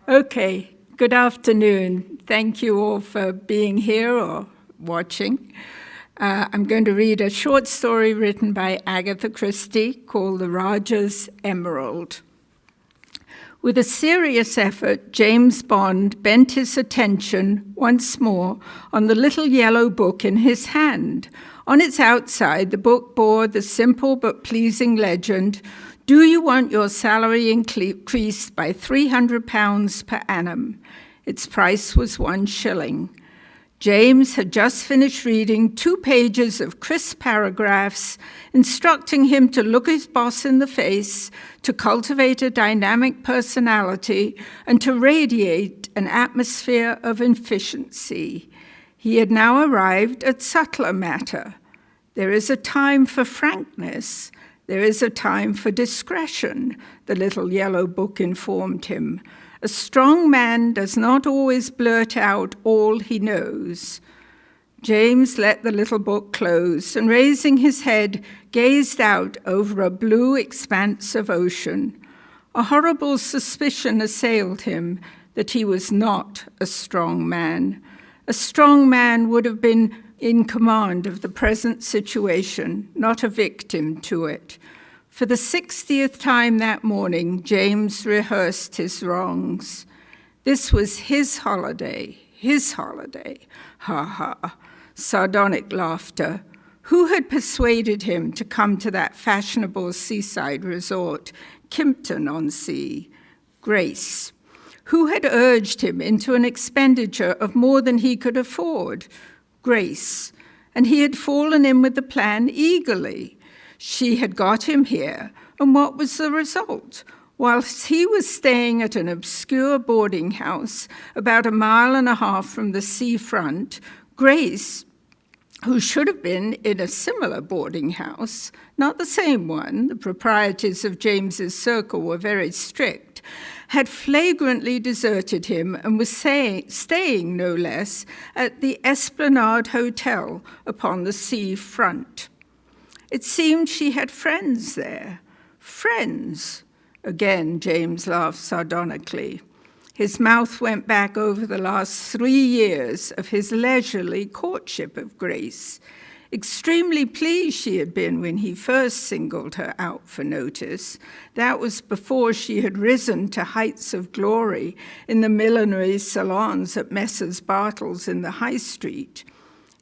Okay, good afternoon. Thank you all for being here or watching. I'm going to read a short story written by Agatha Christie called The Raja's Emerald. With a serious effort, James Bond bent his attention once more on the little yellow book in his hand. On its outside, the book bore the simple but pleasing legend, "Do you want your salary increased by £300 per annum?" Its price was 1 shilling. James had just finished reading 2 pages of crisp paragraphs instructing him to look his boss in the face, to cultivate a dynamic personality, and to radiate an atmosphere of efficiency. He had now arrived at subtler matter. There is a time for frankness. There is a time for discretion, the little yellow book informed him. A strong man does not always blurt out all he knows. James let the little book close and, raising his head, gazed out over a blue expanse of ocean. A horrible suspicion assailed him that he was not a strong man. A strong man would have been in command of the present situation, not a victim to it. For the 60th time that morning, James rehearsed his wrongs. This was his holiday, ha ha, sardonic laughter. Who had persuaded him to come to that fashionable seaside resort, Kimpton-on-Sea? Grace. Who had urged him into an expenditure of more than he could afford? Grace. And he had fallen in with the plan eagerly. She had got him here, and what was the result? Whilst he was staying at an obscure boarding house about 1.5 miles from the seafront, Grace, who should have been in a similar boarding house, not the same one, the proprieties of James's circle were very strict, had flagrantly deserted him and was staying, no less, at the Esplanade Hotel upon the sea front. It seemed she had friends there. Friends. Again, James laughed sardonically. His mouth went back over the last 3 years of his leisurely courtship of Grace. Extremely pleased she had been when he first singled her out for notice. That was before she had risen to heights of glory in the millinery salons at Messrs. Bartles in the High Street.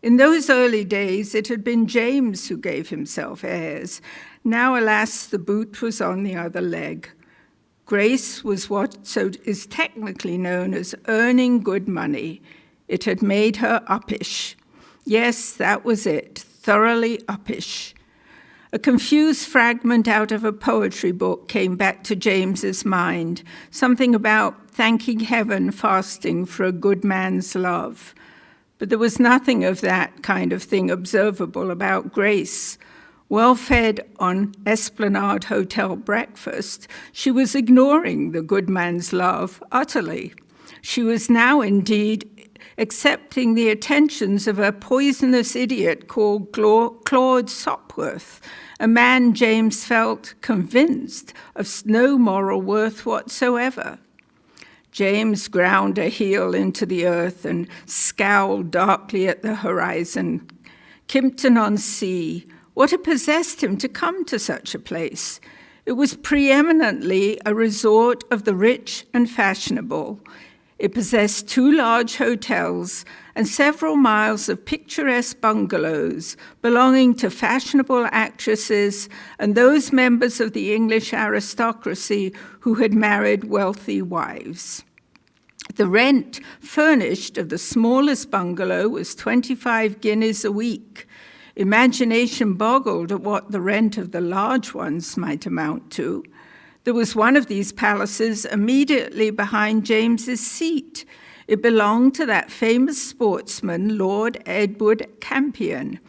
In those early days, it had been James who gave himself airs. Now, alas, the boot was on the other leg. Grace was what is technically known as earning good money. It had made her uppish. Yes, that was it, thoroughly uppish. A confused fragment out of a poetry book came back to James's mind, something about thanking heaven fasting for a good man's love. But there was nothing of that kind of thing observable about Grace. Well fed on Esplanade Hotel breakfast, she was ignoring the good man's love utterly. She was now indeed accepting the attentions of a poisonous idiot called Claude Sopworth, a man James felt convinced of no moral worth whatsoever. James ground a heel into the earth and scowled darkly at the horizon. Kimpton-on-Sea. What had possessed him to come to such a place? It was preeminently a resort of the rich and fashionable. It possessed 2 large hotels and several miles of picturesque bungalows belonging to fashionable actresses and those members of the English aristocracy who had married wealthy wives. The rent furnished of the smallest bungalow was 25 guineas a week. Imagination boggled at what the rent of the large ones might amount to. There was one of these palaces immediately behind James's seat. It belonged to that famous sportsman, Lord Edward Campion,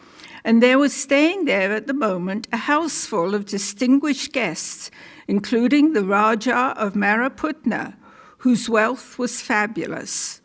and there was staying there at the moment a house full of distinguished guests, including the Rajah of Maraputna, whose wealth was fabulous.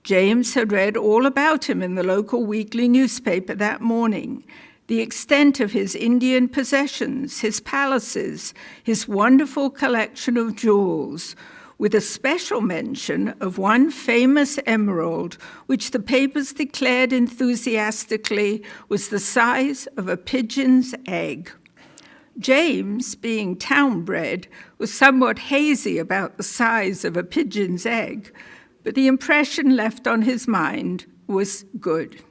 James had read all about him in the local weekly newspaper that morning. The extent of his Indian possessions, his palaces, his wonderful collection of jewels, with a special mention of one famous emerald, which the papers declared enthusiastically was the size of a pigeon's egg. James, being town-bred, was somewhat hazy about the size of a pigeon's egg, but the impression left on his mind was good.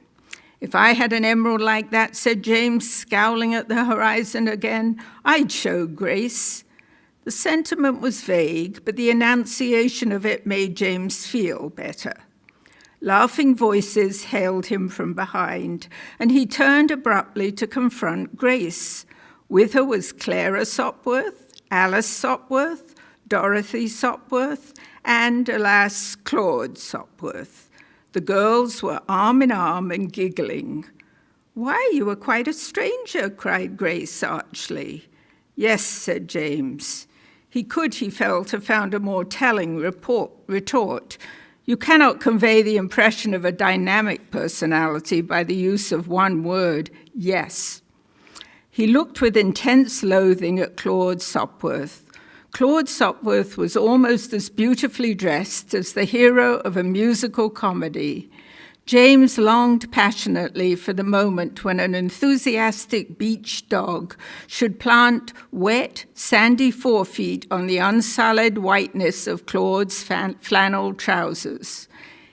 "If I had an emerald like that," said James, scowling at the horizon again, "I'd show Grace." The sentiment was vague, but the enunciation of it made James feel better. Laughing voices hailed him from behind, and he turned abruptly to confront Grace. With her was Clara Sopworth, Alice Sopworth, Dorothy Sopworth, and, alas, Claude Sopworth. The girls were arm in arm and giggling. "Why, you are quite a stranger," cried Grace archly. "Yes," said James. He could, he felt, have found a more telling retort. You cannot convey the impression of a dynamic personality by the use of one word, yes. He looked with intense loathing at Claude Sopworth. Claude Sopworth was almost as beautifully dressed as the hero of a musical comedy. James longed passionately for the moment when an enthusiastic beach dog should plant wet, sandy forefeet on the unsullied whiteness of Claude's flannel trousers.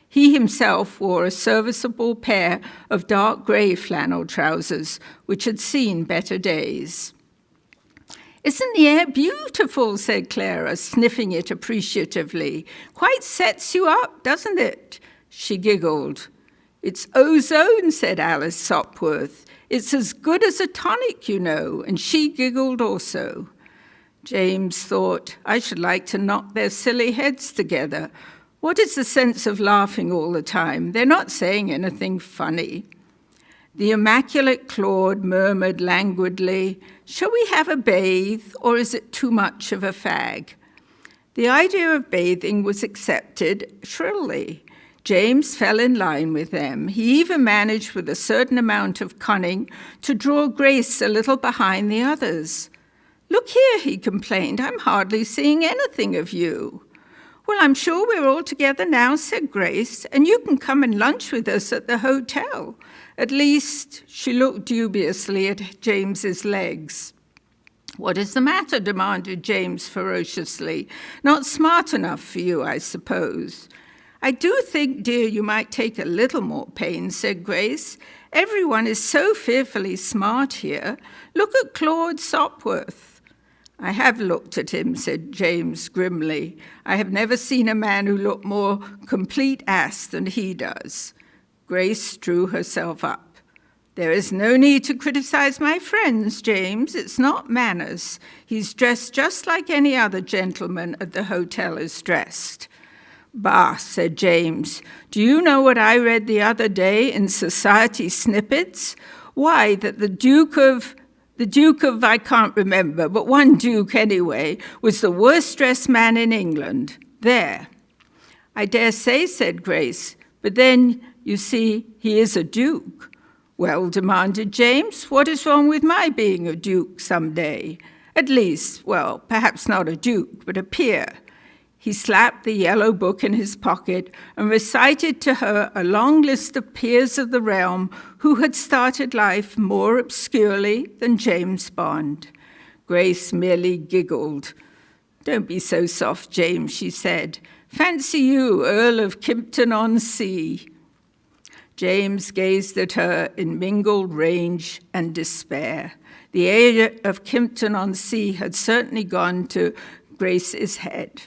He himself wore a serviceable pair of dark grey flannel trousers, which had seen better days. "Isn't the air beautiful?" said Clara, sniffing it appreciatively. "Quite sets you up, doesn't it?" She giggled. "It's ozone," said Alice Sopworth. "It's as good as a tonic, you know," and she giggled also. James thought, I should like to knock their silly heads together. What is the sense of laughing all the time? They're not saying anything funny. The immaculate Claude murmured languidly, "Shall we have a bathe, or is it too much of a fag?" The idea of bathing was accepted shrilly. James fell in line with them. He even managed, with a certain amount of cunning, to draw Grace a little behind the others. "Look here," he complained, "I'm hardly seeing anything of you." "Well, I'm sure we're all together now," said Grace, "and you can come and lunch with us at the hotel. At least," she looked dubiously at James's legs. "What is the matter?" demanded James ferociously. "Not smart enough for you, I suppose." "I do think, dear, you might take a little more pains," said Grace. "Everyone is so fearfully smart here. Look at Claude Sopworth." "I have looked at him," said James grimly. "I have never seen a man who looked more complete ass than he does." Grace drew herself up. "There is no need to criticize my friends, James. It's not manners. He's dressed just like any other gentleman at the hotel is dressed." "Bah," said James. "Do you know what I read the other day in Society Snippets? Why, that the Duke of, I can't remember, but one Duke anyway, was the worst-dressed man in England. There." "I dare say," said Grace, "but then, you see, he is a Duke." "Well," demanded James, "what is wrong with my being a Duke some day? At least, well, perhaps not a Duke, but a peer." He slapped the yellow book in his pocket and recited to her a long list of peers of the realm who had started life more obscurely than James Bond. Grace merely giggled. "Don't be so soft, James," she said. "Fancy you, Earl of Kimpton-on-Sea." James gazed at her in mingled rage and despair. The area of Kimpton-on-Sea had certainly gone to Grace's head.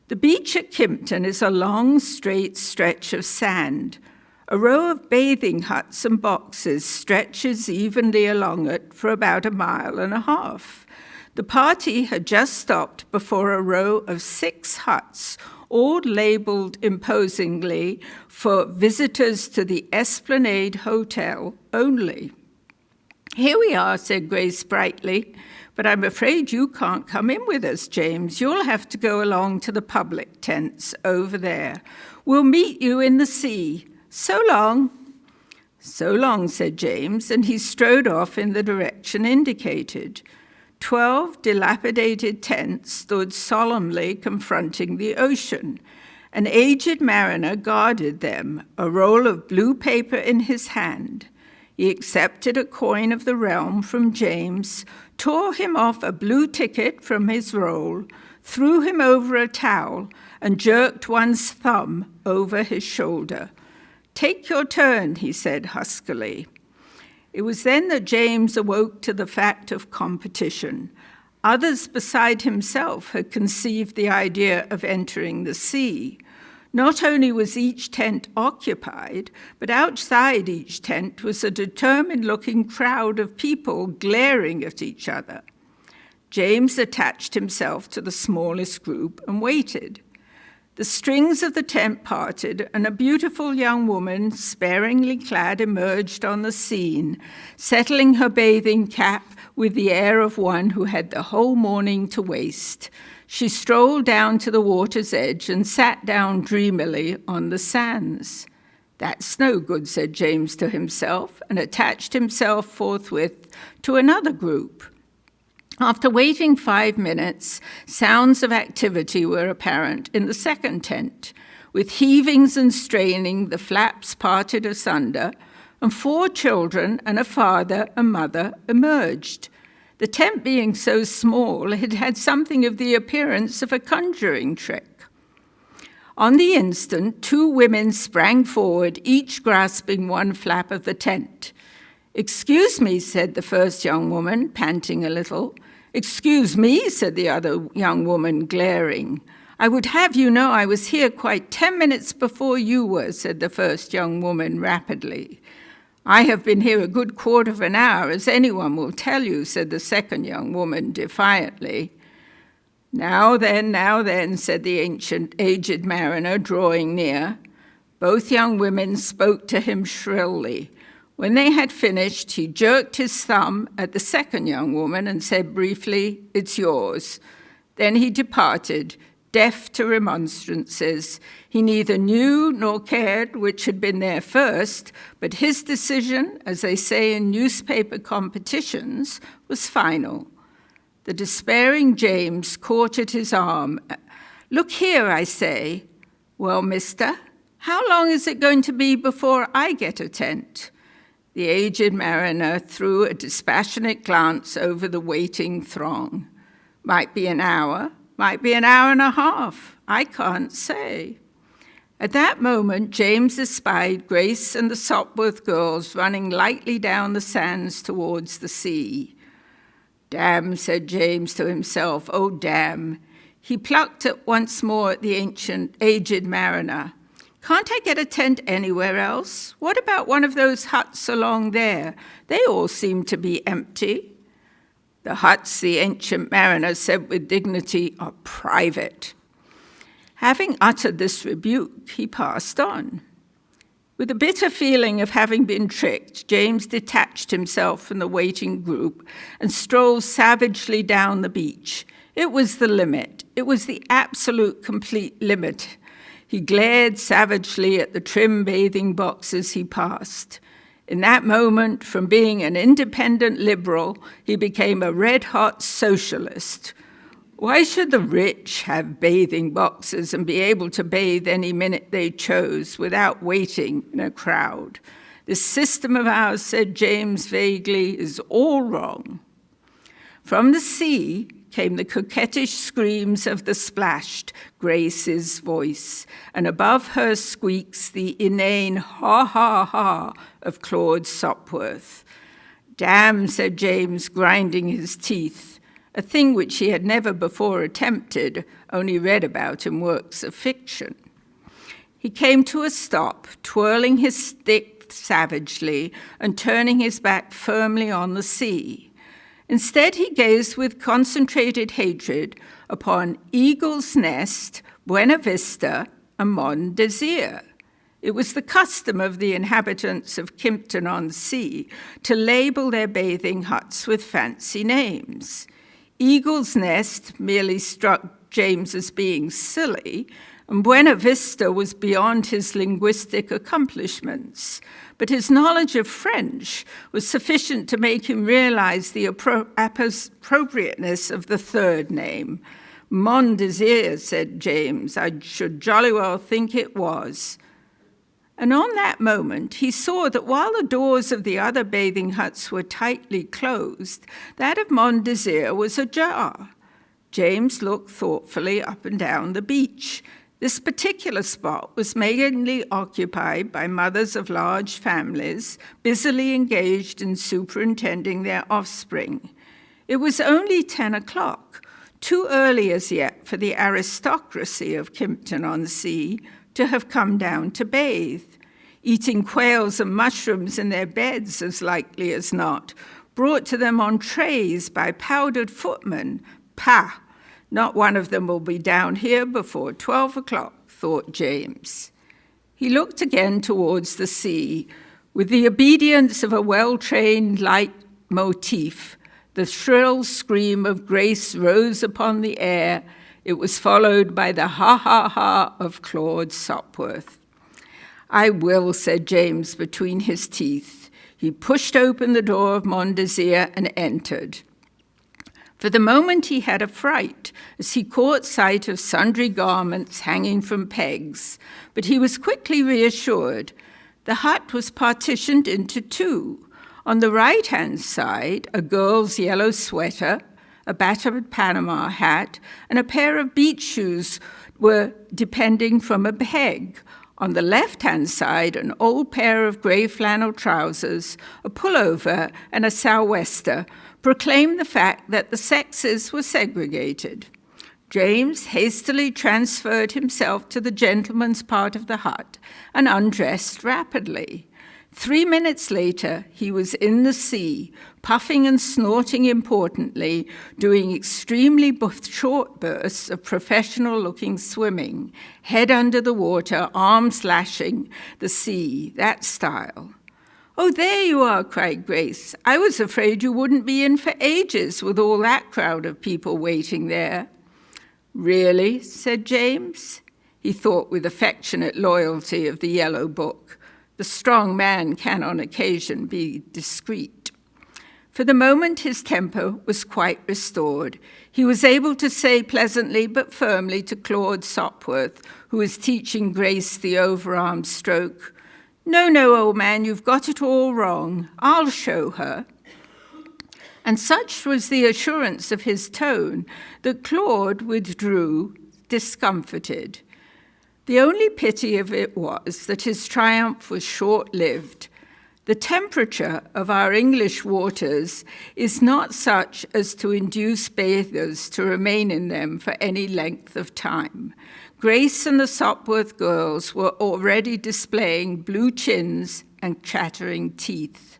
The beach at Kimpton is a long, straight stretch of sand. A row of bathing huts and boxes stretches evenly along it for about 1.5 miles. The party had just stopped before a row of 6 huts, all labeled imposingly for visitors to the Esplanade Hotel only. "Here we are," said Grace brightly. "But I'm afraid you can't come in with us, James. You'll have to go along to the public tents over there. We'll meet you in the sea. So long." "So long," said James, and he strode off in the direction indicated. 12 dilapidated tents stood solemnly confronting the ocean. An aged mariner guarded them, a roll of blue paper in his hand. He accepted a coin of the realm from James, tore him off a blue ticket from his roll, threw him over a towel, and jerked one's thumb over his shoulder. "Take your turn," he said huskily. It was then that James awoke to the fact of competition. Others beside himself had conceived the idea of entering the sea. Not only was each tent occupied, but outside each tent was a determined-looking crowd of people glaring at each other. James attached himself to the smallest group and waited. The strings of the tent parted, and a beautiful young woman, sparingly clad, emerged on the scene, settling her bathing cap with the air of one who had the whole morning to waste. She strolled down to the water's edge and sat down dreamily on the sands. "That's no good," said James to himself, and attached himself forthwith to another group. After waiting 5 minutes, sounds of activity were apparent in the second tent. With heavings and straining, the flaps parted asunder, and 4 children and a father and mother emerged. The tent being so small, it had something of the appearance of a conjuring trick. On the instant, 2 women sprang forward, each grasping one flap of the tent. "Excuse me," said the first young woman, panting a little. "Excuse me," said the other young woman, glaring. "I would have you know I was here quite 10 minutes before you were," said the first young woman rapidly. "I have been here a good quarter of an hour, as anyone will tell you," said the second young woman defiantly. Now then," said the aged mariner, drawing near. Both young women spoke to him shrilly. When they had finished, he jerked his thumb at the second young woman and said briefly, "It's yours." Then he departed, deaf to remonstrances. He neither knew nor cared which had been there first, but his decision, as they say in newspaper competitions, was final. The despairing James caught at his arm. "Look here, I say." "Well, mister, how long is it going to be before I get a tent?" The aged mariner threw a dispassionate glance over the waiting throng. "Might be an hour, might be an hour and a half. I can't say." At that moment, James espied Grace and the Sopworth girls running lightly down the sands towards the sea. "Damn," said James to himself, "oh, damn." He plucked at once more at the aged mariner. "Can't I get a tent anywhere else? What about one of those huts along there? They all seem to be empty." "The huts," the ancient mariner said with dignity, "are private." Having uttered this rebuke, he passed on. With a bitter feeling of having been tricked, James detached himself from the waiting group and strolled savagely down the beach. It was the limit. It was the absolute, complete limit. He glared savagely at the trim bathing boxes he passed. In that moment, from being an independent liberal, he became a red-hot socialist. Why should the rich have bathing boxes and be able to bathe any minute they chose without waiting in a crowd? This system of ours, said James vaguely, is all wrong. From the sea came the coquettish screams of the splashed, Grace's voice, and above her squeaks the inane ha-ha-ha of Claude Sopworth. "Damn," said James, grinding his teeth, a thing which he had never before attempted, only read about in works of fiction. He came to a stop, twirling his stick savagely and turning his back firmly on the sea. Instead, he gazed with concentrated hatred upon Eagle's Nest, Buena Vista, and Mont Desir. It was the custom of the inhabitants of Kimpton-on-Sea to label their bathing huts with fancy names. Eagle's Nest merely struck James as being silly, and Buena Vista was beyond his linguistic accomplishments, but his knowledge of French was sufficient to make him realize the appropriateness of the third name. Mon Désir, said James, I should jolly well think it was. And on that moment, he saw that while the doors of the other bathing huts were tightly closed, that of Mon Désir was ajar. James looked thoughtfully up and down the beach. This particular spot was mainly occupied by mothers of large families, busily engaged in superintending their offspring. It was only 10 o'clock, too early as yet for the aristocracy of Kimpton-on-Sea to have come down to bathe. Eating quails and mushrooms in their beds, as likely as not, brought to them on trays by powdered footmen. Pah! Not one of them will be down here before 12 o'clock, thought James. He looked again towards the sea. With the obedience of a well-trained light motif, the shrill scream of Grace rose upon the air. It was followed by the ha-ha-ha of Claude Sopworth. I will, said James between his teeth. He pushed open the door of Mon Désir and entered. For the moment he had a fright as he caught sight of sundry garments hanging from pegs, but he was quickly reassured. The hut was partitioned into two. On the right-hand side, a girl's yellow sweater, a battered Panama hat, and a pair of beach shoes were depending from a peg. On the left-hand side, an old pair of grey flannel trousers, a pullover, and a sou'wester proclaimed the fact that the sexes were segregated. James hastily transferred himself to the gentleman's part of the hut and undressed rapidly. 3 minutes later, he was in the sea, puffing and snorting importantly, doing extremely short bursts of professional-looking swimming, head under the water, arms lashing the sea, that style. Oh, there you are, cried Grace. I was afraid you wouldn't be in for ages with all that crowd of people waiting there. Really, said James. He thought with affectionate loyalty of the Yellow Book. The strong man can on occasion be discreet. For the moment, his temper was quite restored. He was able to say pleasantly but firmly to Claude Sopworth, who was teaching Grace the overarm stroke, No, old man, you've got it all wrong. I'll show her. And such was the assurance of his tone that Claude withdrew, discomfited. The only pity of it was that his triumph was short-lived. The temperature of our English waters is not such as to induce bathers to remain in them for any length of time. Grace and the Sopworth girls were already displaying blue chins and chattering teeth.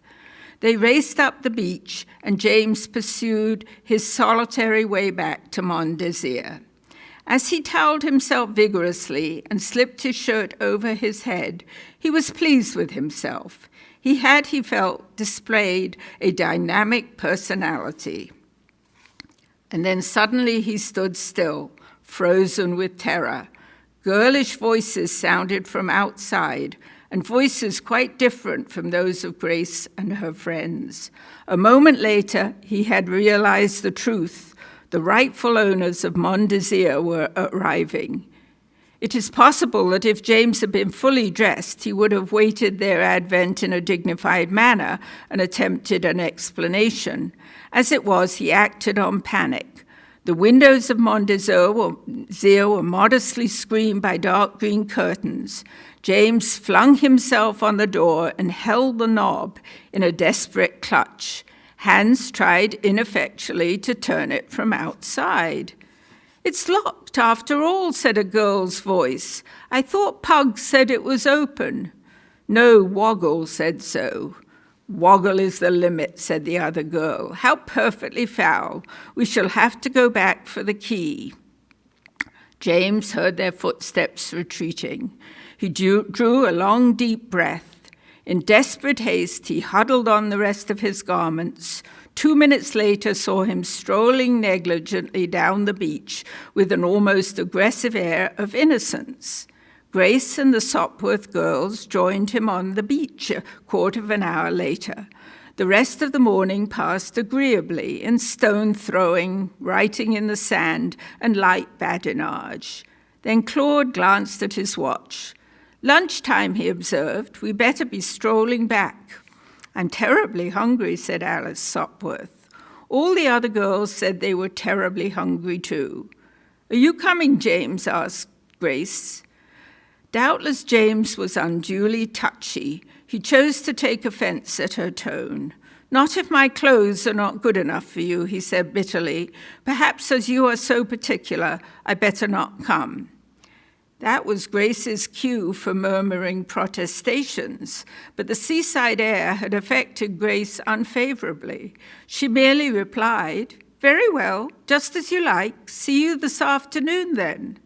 They raced up the beach, and James pursued his solitary way back to Mon Désir. As he toweled himself vigorously and slipped his shirt over his head, he was pleased with himself. He felt, displayed a dynamic personality. And then suddenly he stood still, frozen with terror. Girlish voices sounded from outside, and voices quite different from those of Grace and her friends. A moment later, he had realized the truth. The rightful owners of Mon Désir were arriving. It is possible that if James had been fully dressed, he would have waited their advent in a dignified manner and attempted an explanation. As it was, he acted on panic. The windows of Mon Désir were modestly screened by dark green curtains. James flung himself on the door and held the knob in a desperate clutch. Hans tried ineffectually to turn it from outside. It's locked after all, said a girl's voice. I thought Pug said it was open. No, Woggle said so. Woggle is the limit, said the other girl. How perfectly foul. We shall have to go back for the key. James heard their footsteps retreating. He drew a long, deep breath. In desperate haste, he huddled on the rest of his garments, 2 minutes later saw him strolling negligently down the beach with an almost aggressive air of innocence. Grace and the Sopworth girls joined him on the beach a quarter of an hour later. The rest of the morning passed agreeably in stone-throwing, writing in the sand, and light badinage. Then Claude glanced at his watch. "Lunchtime," he observed. "We better be strolling back." "I'm terribly hungry," said Alice Sopworth. All the other girls said they were terribly hungry too. "Are you coming, James?" asked Grace. Doubtless James was unduly touchy. He chose to take offense at her tone. "Not if my clothes are not good enough for you," he said bitterly. "Perhaps as you are so particular, I better not come." That was Grace's cue for murmuring protestations, but the seaside air had affected Grace unfavorably. She merely replied, "Very well, just as you like. See you this afternoon, then."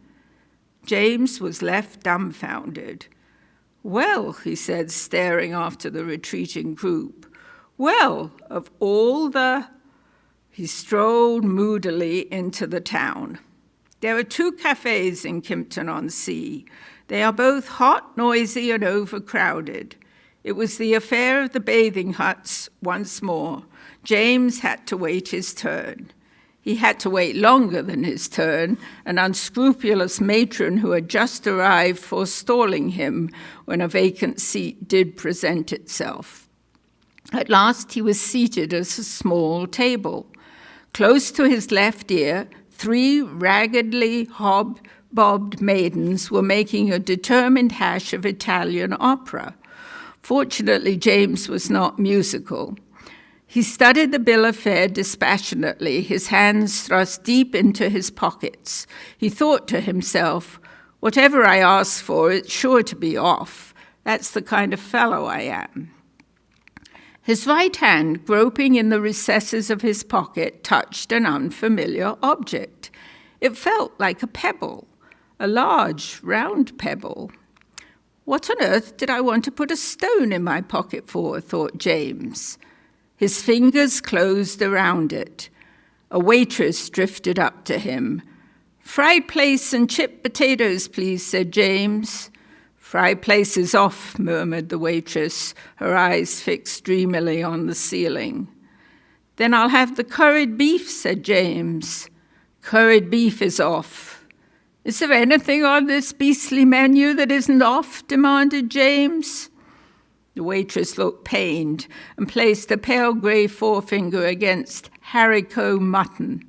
James was left dumbfounded. "Well," he said, staring after the retreating group, "well, of all the—" He strolled moodily into the town. There are 2 cafes in Kimpton-on-Sea. They are both hot, noisy, and overcrowded. It was the affair of the bathing huts once more. James had to wait his turn. He had to wait longer than his turn, an unscrupulous matron who had just arrived forestalling him when a vacant seat did present itself. At last he was seated at a small table. Close to his left ear, 3 raggedly bobbed maidens were making a determined hash of Italian opera. Fortunately, James was not musical. He studied the bill of fare dispassionately, his hands thrust deep into his pockets. He thought to himself, "Whatever I ask for, it's sure to be off. That's the kind of fellow I am." His right hand, groping in the recesses of his pocket, touched an unfamiliar object. It felt like a pebble, a large, round pebble. "What on earth did I want to put a stone in my pocket for?" thought James. His fingers closed around it. A waitress drifted up to him. "Fried plaice and chipped potatoes, please," said James. "Fried plaice is off," murmured the waitress, her eyes fixed dreamily on the ceiling. "Then I'll have the curried beef," said James. "Curried beef is off." "Is there anything on this beastly menu that isn't off?" demanded James. The waitress looked pained and placed a pale grey forefinger against haricot mutton.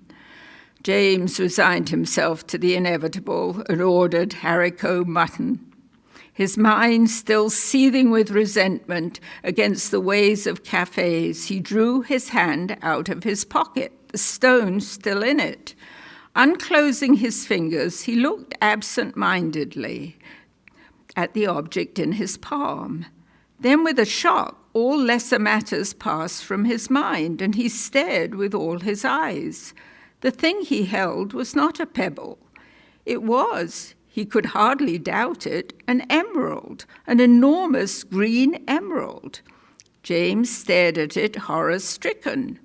James resigned himself to the inevitable and ordered haricot mutton. His mind still seething with resentment against the ways of cafes, he drew his hand out of his pocket, the stone still in it. Unclosing his fingers, he looked absent-mindedly at the object in his palm. Then, with a shock, all lesser matters passed from his mind, and he stared with all his eyes. The thing he held was not a pebble. It was, he could hardly doubt it, an emerald, an enormous green emerald. James stared at it, horror-stricken.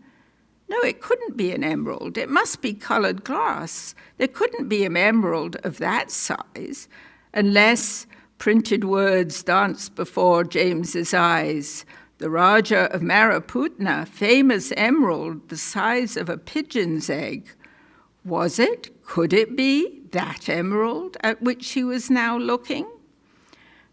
No, it couldn't be an emerald. It must be colored glass. There couldn't be an emerald of that size, unless printed words danced before James's eyes. The Raja of Maraputna, famous emerald the size of a pigeon's egg. Was it? Could it be that emerald at which he was now looking?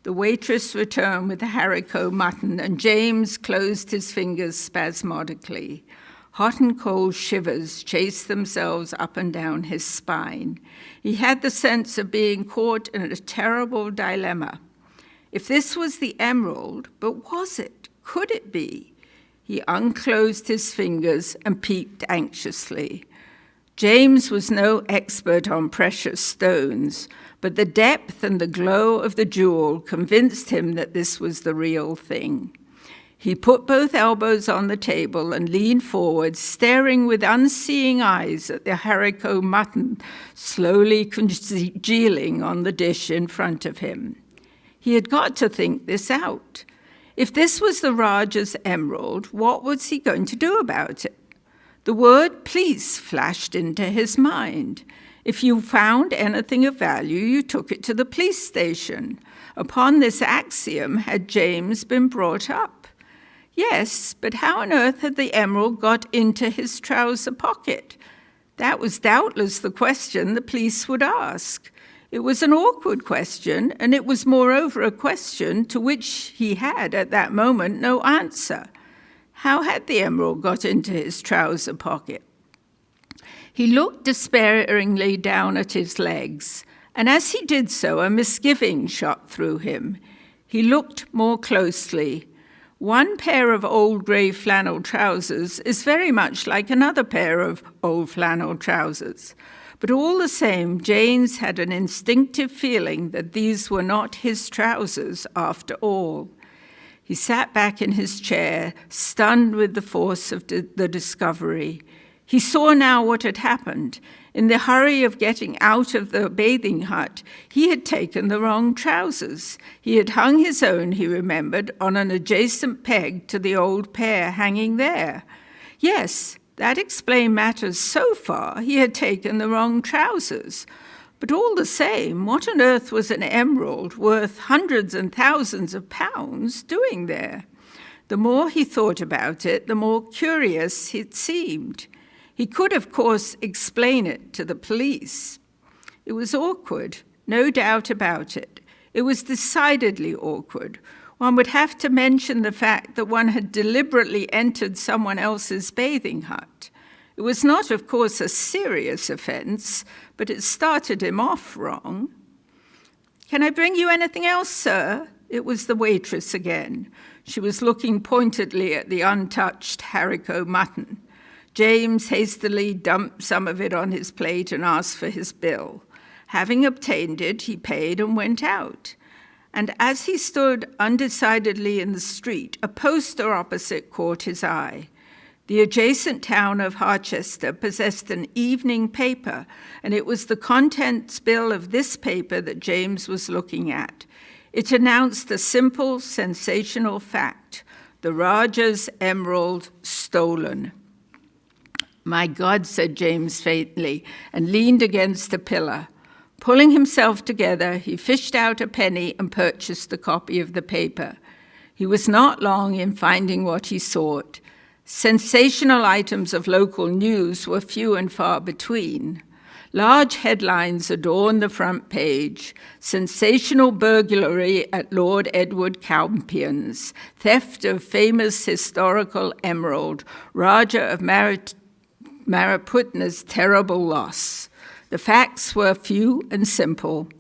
The waitress returned with the haricot mutton, and James closed his fingers spasmodically. Hot and cold shivers chased themselves up and down his spine. He had the sense of being caught in a terrible dilemma. If this was the emerald, but was it? Could it be? He unclosed his fingers and peeped anxiously. James was no expert on precious stones, but the depth and the glow of the jewel convinced him that this was the real thing. He put both elbows on the table and leaned forward, staring with unseeing eyes at the haricot mutton slowly congealing on the dish in front of him. He had got to think this out. If this was the Raja's emerald, what was he going to do about it? The word police flashed into his mind. If you found anything of value, you took it to the police station. Upon this axiom had James been brought up. Yes, but how on earth had the emerald got into his trouser pocket? That was doubtless the question the police would ask. It was an awkward question, and it was moreover a question to which he had at that moment no answer. How had the emerald got into his trouser pocket? He looked despairingly down at his legs, and as he did so, a misgiving shot through him. He looked more closely. One pair of old grey flannel trousers is very much like another pair of old flannel trousers. But all the same, James had an instinctive feeling that these were not his trousers after all. He sat back in his chair, stunned with the force of the discovery. He saw now what had happened. In the hurry of getting out of the bathing hut, he had taken the wrong trousers. He had hung his own, he remembered, on an adjacent peg to the old pair hanging there. Yes, that explained matters so far. He had taken the wrong trousers. But all the same, what on earth was an emerald worth hundreds and thousands of pounds doing there? The more he thought about it, the more curious it seemed. He could, of course, explain it to the police. It was awkward, no doubt about it. It was decidedly awkward. One would have to mention the fact that one had deliberately entered someone else's bathing hut. It was not, of course, a serious offense, but it started him off wrong. "Can I bring you anything else, sir?" It was the waitress again. She was looking pointedly at the untouched haricot mutton. James hastily dumped some of it on his plate and asked for his bill. Having obtained it, he paid and went out. And as he stood undecidedly in the street, a poster opposite caught his eye. The adjacent town of Harchester possessed an evening paper, and it was the contents bill of this paper that James was looking at. It announced a simple, sensational fact: the Raja's emerald stolen. "My God," said James faintly, and leaned against a pillar. Pulling himself together, he fished out a penny and purchased a copy of the paper. He was not long in finding what he sought. Sensational items of local news were few and far between. Large headlines adorned the front page: sensational burglary at Lord Edward Campion's, theft of famous historical emerald, Raja of Mariputna's terrible loss. The facts were few and simple.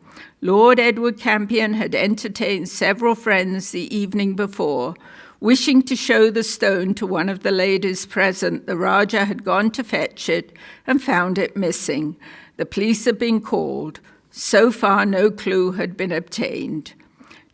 Lord Edward Campion had entertained several friends the evening before. Wishing to show the stone to one of the ladies present, the Raja had gone to fetch it and found it missing. The police had been called. So far, no clue had been obtained.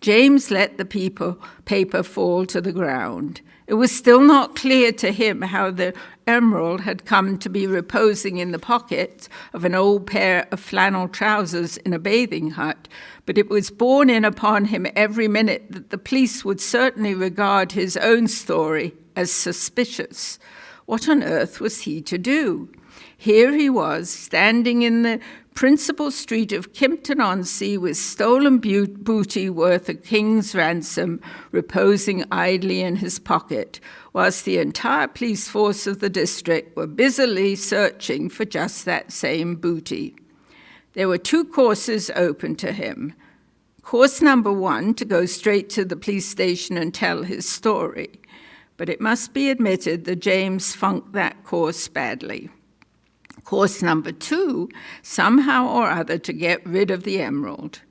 James let the paper fall to the ground. It was still not clear to him how the emerald had come to be reposing in the pocket of an old pair of flannel trousers in a bathing hut, but it was borne in upon him every minute that the police would certainly regard his own story as suspicious. What on earth was he to do? Here he was, standing in the principal street of Kimpton-on-Sea with stolen booty worth a king's ransom reposing idly in his pocket, whilst the entire police force of the district were busily searching for just that same booty. There were two courses open to him. Course number one, to go straight to the police station and tell his story. But it must be admitted that James funked that course badly. Course number two, somehow or other to get rid of the emerald.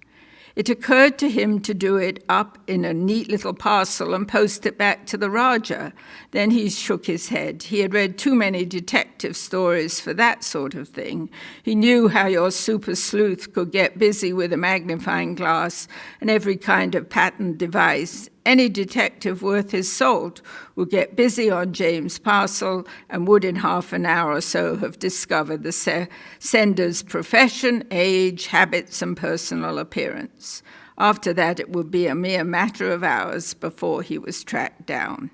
It occurred to him to do it up in a neat little parcel and post it back to the Raja. Then he shook his head. He had read too many detective stories for that sort of thing. He knew how your super sleuth could get busy with a magnifying glass and every kind of patent device. Any detective worth his salt would get busy on James' parcel and would in half an hour or so have discovered the sender's profession, age, habits, and personal appearance. After that, it would be a mere matter of hours before he was tracked down.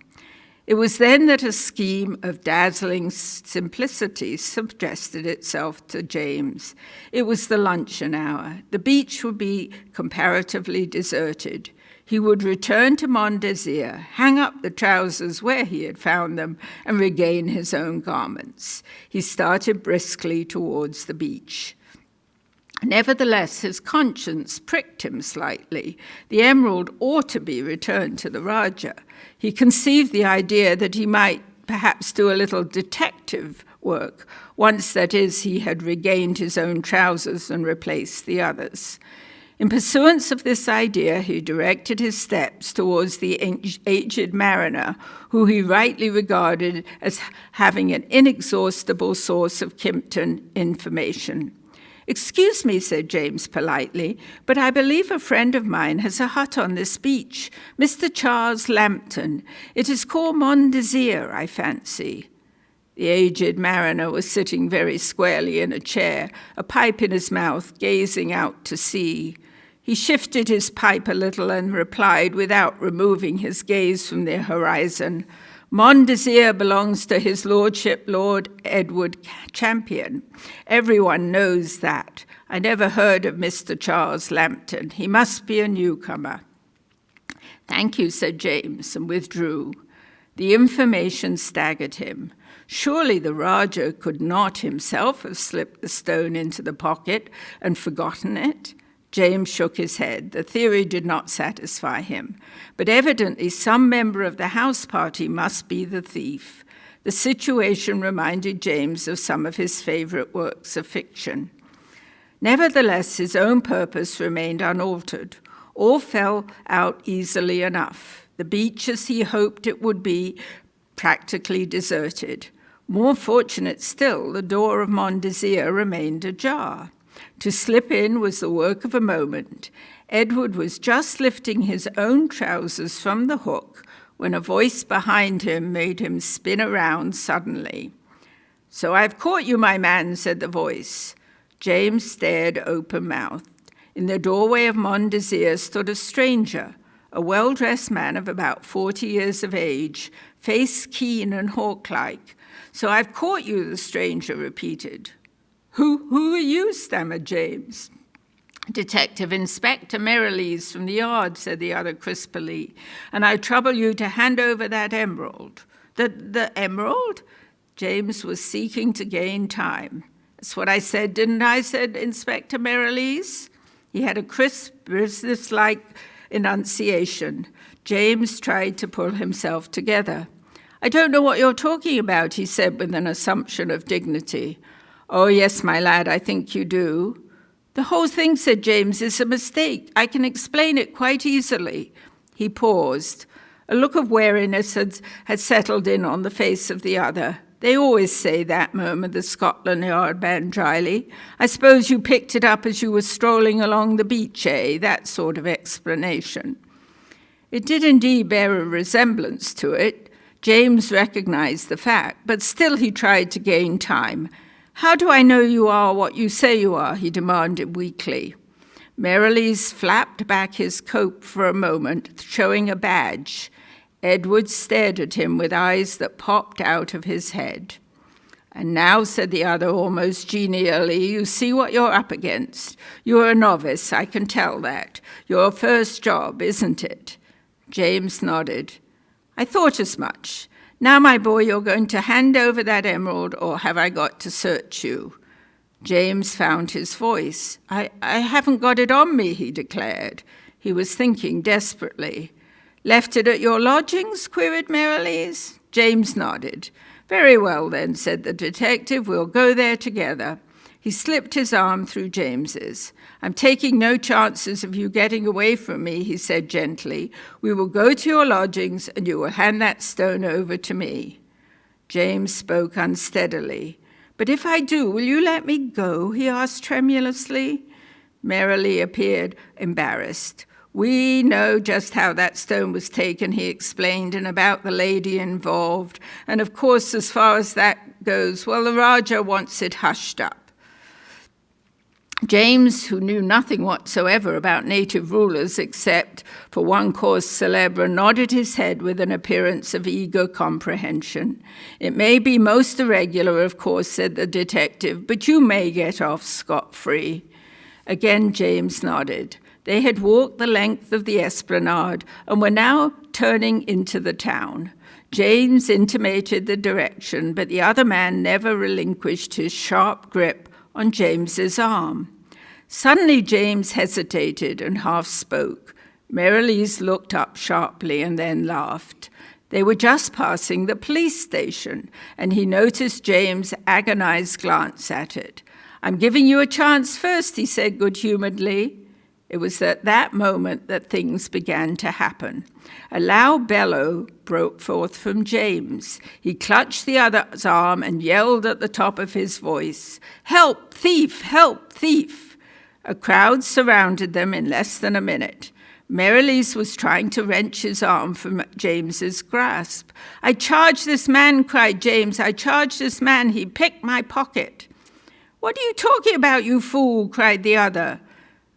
It was then that a scheme of dazzling simplicity suggested itself to James. It was the luncheon hour. The beach would be comparatively deserted. He would return to Mont Désir, hang up the trousers where he had found them, and regain his own garments. He started briskly towards the beach. Nevertheless, his conscience pricked him slightly. The emerald ought to be returned to the Rajah. He conceived the idea that he might perhaps do a little detective work, once, that is, he had regained his own trousers and replaced the others. In pursuance of this idea, he directed his steps towards the aged mariner, who he rightly regarded as having an inexhaustible source of Kimpton information. "Excuse me," said James politely, "but I believe a friend of mine has a hut on this beach, Mr. Charles Lambton. It is called Mont Désir, I fancy." The aged mariner was sitting very squarely in a chair, a pipe in his mouth, gazing out to sea. He shifted his pipe a little and replied, without removing his gaze from the horizon, "Mont Désir belongs to his lordship, Lord Edward Champion. Everyone knows that. I never heard of Mr. Charles Lambton. He must be a newcomer." "Thank you," said James, and withdrew. The information staggered him. Surely the Rajah could not himself have slipped the stone into the pocket and forgotten it. James shook his head. The theory did not satisfy him. But evidently some member of the house party must be the thief. The situation reminded James of some of his favorite works of fiction. Nevertheless, his own purpose remained unaltered. All fell out easily enough. The beach, as he hoped it would be, practically deserted. More fortunate still, the door of Mont Désir remained ajar. To slip in was the work of a moment. Edward was just lifting his own trousers from the hook when a voice behind him made him spin around suddenly. "So I've caught you, my man," said the voice. James stared open-mouthed. In the doorway of Mont Désir stood a stranger, a well-dressed man of about 40 years of age, face keen and hawk-like. "So I've caught you," the stranger repeated. Who are you?" stammered James. "Detective Inspector Merrilees from the yard," said the other crisply, "and I trouble you to hand over that emerald." The emerald?" James was seeking to gain time. "That's what I said, didn't I?" said Inspector Merrilees. He had a crisp, business-like enunciation. James tried to pull himself together. "I don't know what you're talking about," he said with an assumption of dignity. "Oh, yes, my lad, I think you do." "The whole thing," said James, "is a mistake. I can explain it quite easily." He paused. A look of wariness had settled in on the face of the other. "They always say that," murmured the Scotland Yard man dryly. "I suppose you picked it up as you were strolling along the beach, eh? That sort of explanation." It did indeed bear a resemblance to it. James recognized the fact, but still he tried to gain time. "How do I know you are what you say you are?" he demanded weakly. Merrilees flapped back his coat for a moment, showing a badge. Edward stared at him with eyes that popped out of his head. "And now," said the other almost genially, "you see what you're up against. You're a novice, I can tell that. Your first job, isn't it?" James nodded. "I thought as much. Now, my boy, you're going to hand over that emerald, or have I got to search you?" James found his voice. I haven't got it on me," he declared. He was thinking desperately. "Left it at your lodgings?" queried Merrilees. James nodded. "Very well, then," said the detective. "We'll go there together." He slipped his arm through James's. "I'm taking no chances of you getting away from me," he said gently. "We will go to your lodgings, and you will hand that stone over to me." James spoke unsteadily. "But if I do, will you let me go?" he asked tremulously. Merrilees appeared embarrassed. "We know just how that stone was taken," he explained, "and about the lady involved. And of course, as far as that goes, well, the Rajah wants it hushed up." James, who knew nothing whatsoever about native rulers except for one cause célèbre, nodded his head with an appearance of eager comprehension. "It may be most irregular, of course," said the detective, "but you may get off scot-free." Again James nodded. They had walked the length of the esplanade and were now turning into the town. James intimated the direction, but the other man never relinquished his sharp grip on James's arm. Suddenly James hesitated and half spoke. Merrilies looked up sharply and then laughed. They were just passing the police station, and he noticed James' agonized glance at it. "I'm giving you a chance first," he said good-humoredly. It was at that moment that things began to happen. A loud bellow broke forth from James. He clutched the other's arm and yelled at the top of his voice, "Help, thief! Help, thief!" A crowd surrounded them in less than a minute. Merrilies was trying to wrench his arm from James's grasp. "I charge this man," cried James. "I charge this man. He picked my pocket." "What are you talking about, you fool?" cried the other.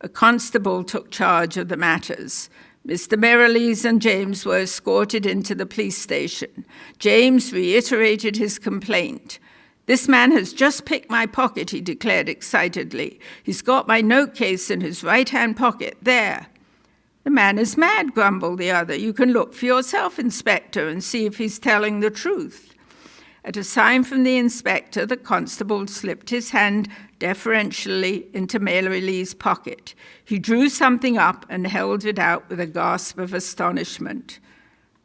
A constable took charge of the matters. Mr. Merrilies and James were escorted into the police station. James reiterated his complaint. "This man has just picked my pocket," he declared excitedly. "He's got my note case in his right-hand pocket. There." "The man is mad," grumbled the other. "You can look for yourself, Inspector, and see if he's telling the truth." At a sign from the inspector, the constable slipped his hand deferentially into Merrilies' pocket. He drew something up and held it out with a gasp of astonishment.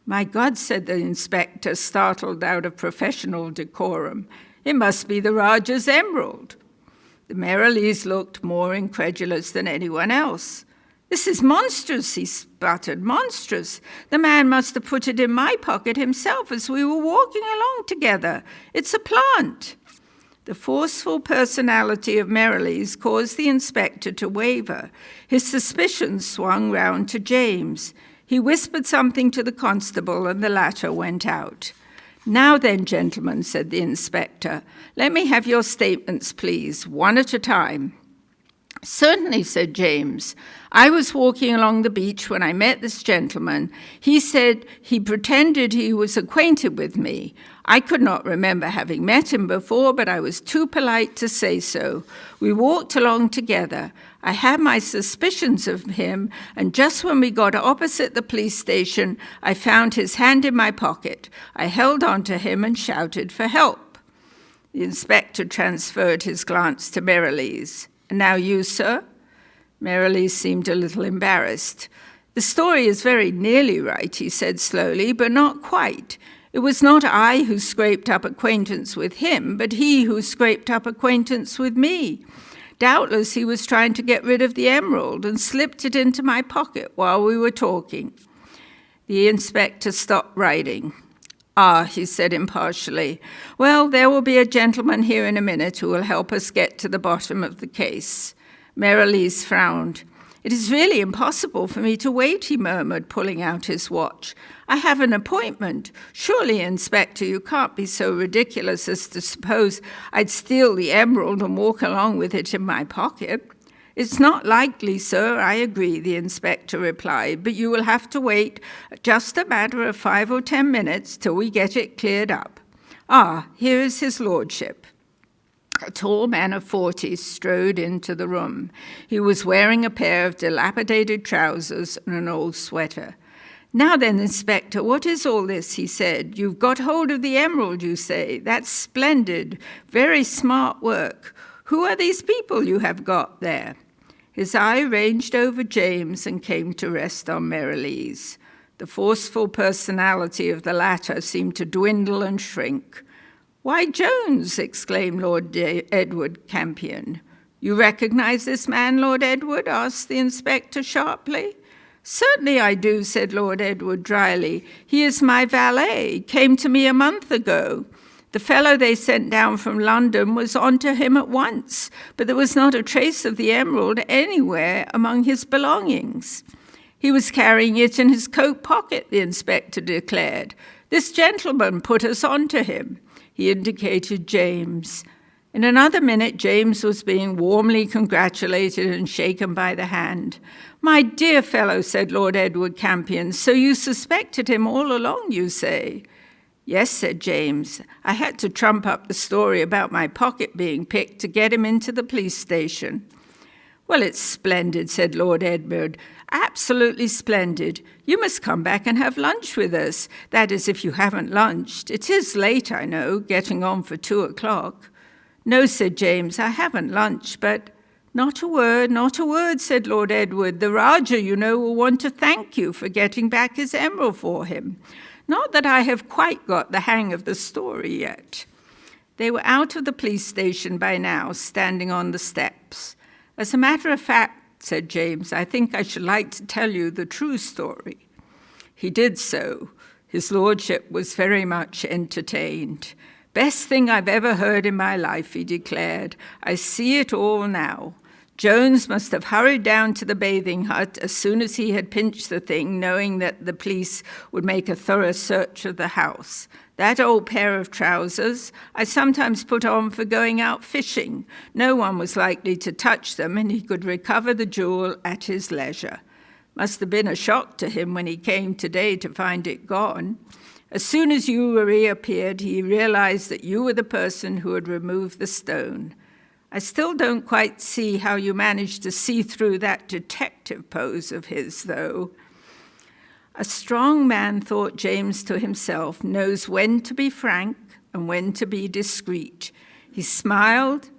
"My God," said the inspector, startled out of professional decorum. "It must be the Rajah's emerald." The Merrilies looked more incredulous than anyone else. "This is monstrous," he sputtered, "monstrous. The man must have put it in my pocket himself as we were walking along together. It's a plant." The forceful personality of Merrilies caused the inspector to waver. His suspicions swung round to James. He whispered something to the constable, and the latter went out. "Now then, gentlemen," said the inspector, "let me have your statements, please, one at a time." "Certainly," said James. "I was walking along the beach when I met this gentleman. He said he pretended he was acquainted with me. I could not remember having met him before, but I was too polite to say so. We walked along together. I had my suspicions of him, and just when we got opposite the police station, I found his hand in my pocket. I held on to him and shouted for help." The inspector transferred his glance to Merrilies. "And now you, sir?" Merrilies seemed a little embarrassed. "The story is very nearly right," he said slowly, "but not quite. It was not I who scraped up acquaintance with him, but he who scraped up acquaintance with me. Doubtless he was trying to get rid of the emerald and slipped it into my pocket while we were talking." The inspector stopped writing. "Ah," he said impartially. "Well, there will be a gentleman here in a minute who will help us get to the bottom of the case." Merrilies frowned. "It is really impossible for me to wait," he murmured, pulling out his watch. "I have an appointment. Surely, Inspector, you can't be so ridiculous as to suppose I'd steal the emerald and walk along with it in my pocket." "It's not likely, sir, I agree," the inspector replied, "but you will have to wait just a matter of 5 or 10 minutes till we get it cleared up. Ah, here is his lordship." A tall man of 40 strode into the room. He was wearing a pair of dilapidated trousers and an old sweater. "Now then, Inspector, what is all this?" he said. "You've got hold of the emerald, you say. That's splendid. Very smart work. Who are these people you have got there?" His eye ranged over James and came to rest on Merrilies. The forceful personality of the latter seemed to dwindle and shrink. "Why, Jones!" exclaimed Lord Edward Campion. "You recognize this man, Lord Edward?" asked the inspector sharply. "Certainly I do," said Lord Edward dryly. "He is my valet, came to me a month ago. The fellow they sent down from London was on to him at once, but there was not a trace of the emerald anywhere among his belongings." "He was carrying it in his coat pocket," the inspector declared. "This gentleman put us on to him." He indicated James. In another minute, James was being warmly congratulated and shaken by the hand. "My dear fellow," said Lord Edward Campion, "so you suspected him all along, you say?" "Yes," said James. "I had to trump up the story about my pocket being picked to get him into the police station." "Well, it's splendid," said Lord Edward. "Absolutely splendid. You must come back and have lunch with us. That is, if you haven't lunched. It is late, I know, getting on for 2:00. "No," said James, "I haven't lunched, but—" Not a word, said Lord Edward. "The Rajah, you know, will want to thank you for getting back his emerald for him. Not that I have quite got the hang of the story yet." They were out of the police station by now, standing on the steps. "As a matter of fact," said James, "I think I should like to tell you the true story." He did so. His lordship was very much entertained. "Best thing I've ever heard in my life," he declared. "I see it all now. Jones must have hurried down to the bathing hut as soon as he had pinched the thing, knowing that the police would make a thorough search of the house. That old pair of trousers I sometimes put on for going out fishing. No one was likely to touch them, and he could recover the jewel at his leisure. Must have been a shock to him when he came today to find it gone. As soon as you reappeared, he realized that you were the person who had removed the stone. I still don't quite see how you managed to see through that detective pose of his, though." A strong man, thought James to himself, knows when to be frank and when to be discreet. He smiled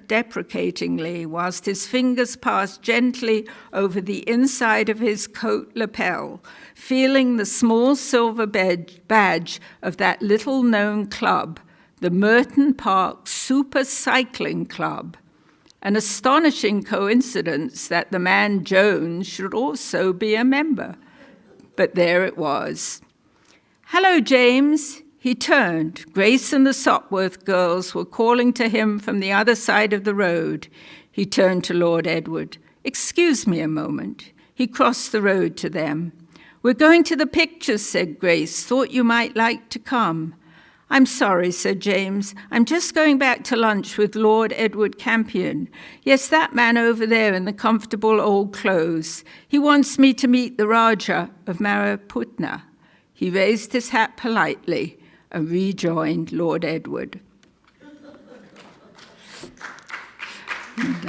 deprecatingly whilst his fingers passed gently over the inside of his coat lapel, feeling the small silver badge of that little-known club, the Merton Park Super Cycling Club. An astonishing coincidence that the man Jones should also be a member. But there it was. "Hello, James." He turned. Grace and the Sopworth girls were calling to him from the other side of the road. He turned to Lord Edward. "Excuse me a moment." He crossed the road to them. "We're going to the pictures," said Grace. "Thought you might like to come." "I'm sorry," said James. "I'm just going back to lunch with Lord Edward Campion. Yes, that man over there in the comfortable old clothes. He wants me to meet the Rajah of Mariputna." He raised his hat politely and rejoined Lord Edward.